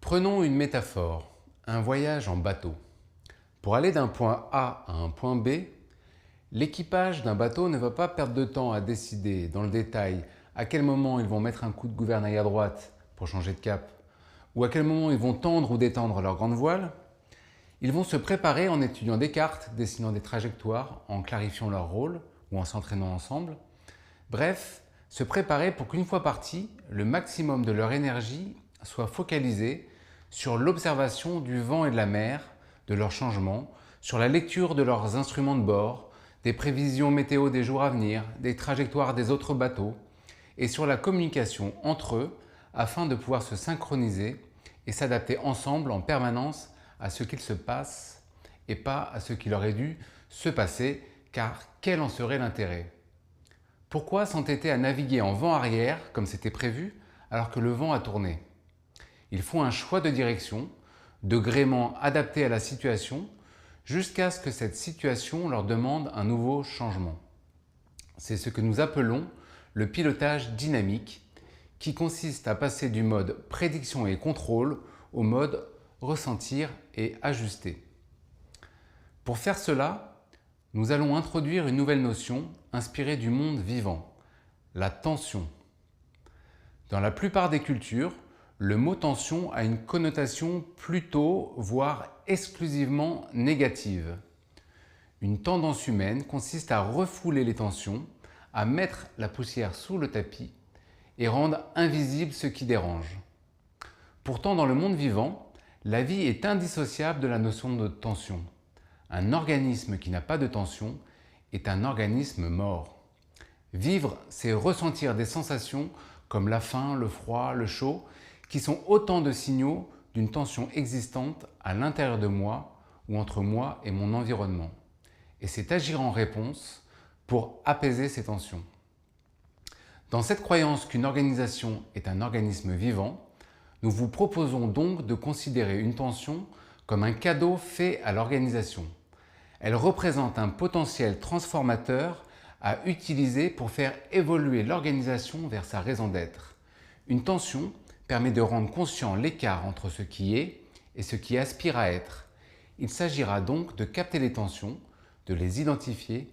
Prenons une métaphore, un voyage en bateau. Pour aller d'un point A à un point B, l'équipage d'un bateau ne va pas perdre de temps à décider dans le détail à quel moment ils vont mettre un coup de gouvernail à droite pour changer de cap, ou à quel moment ils vont tendre ou détendre leur grande voile. Ils vont se préparer en étudiant des cartes, dessinant des trajectoires, en clarifiant leur rôle ou en s'entraînant ensemble. Bref, se préparer pour qu'une fois partis, le maximum de leur énergie soit focalisé sur l'observation du vent et de la mer, de leurs changements, sur la lecture de leurs instruments de bord, des prévisions météo des jours à venir, des trajectoires des autres bateaux, et sur la communication entre eux afin de pouvoir se synchroniser et s'adapter ensemble en permanence à ce qu'il se passe et pas à ce qu'il aurait dû se passer, car quel en serait l'intérêt? Pourquoi s'entêter à naviguer en vent arrière, comme c'était prévu, alors que le vent a tourné? Il faut un choix de direction, de gréement adapté à la situation, jusqu'à ce que cette situation leur demande un nouveau changement. C'est ce que nous appelons le pilotage dynamique, qui consiste à passer du mode prédiction et contrôle au mode ressentir et ajuster. Pour faire cela, nous allons introduire une nouvelle notion inspirée du monde vivant, la tension. Dans la plupart des cultures, le mot tension a une connotation plutôt, voire exclusivement négative. Une tendance humaine consiste à refouler les tensions, à mettre la poussière sous le tapis et rendre invisible ce qui dérange. Pourtant, dans le monde vivant, la vie est indissociable de la notion de tension. Un organisme qui n'a pas de tension est un organisme mort. Vivre, c'est ressentir des sensations comme la faim, le froid, le chaud, qui sont autant de signaux d'une tension existante à l'intérieur de moi ou entre moi et mon environnement. Et c'est agir en réponse pour apaiser ces tensions. Dans cette croyance qu'une organisation est un organisme vivant, nous vous proposons donc de considérer une tension comme un cadeau fait à l'organisation. Elle représente un potentiel transformateur à utiliser pour faire évoluer l'organisation vers sa raison d'être. Une tension permet de rendre conscient l'écart entre ce qui est et ce qui aspire à être. Il s'agira donc de capter les tensions, de les identifier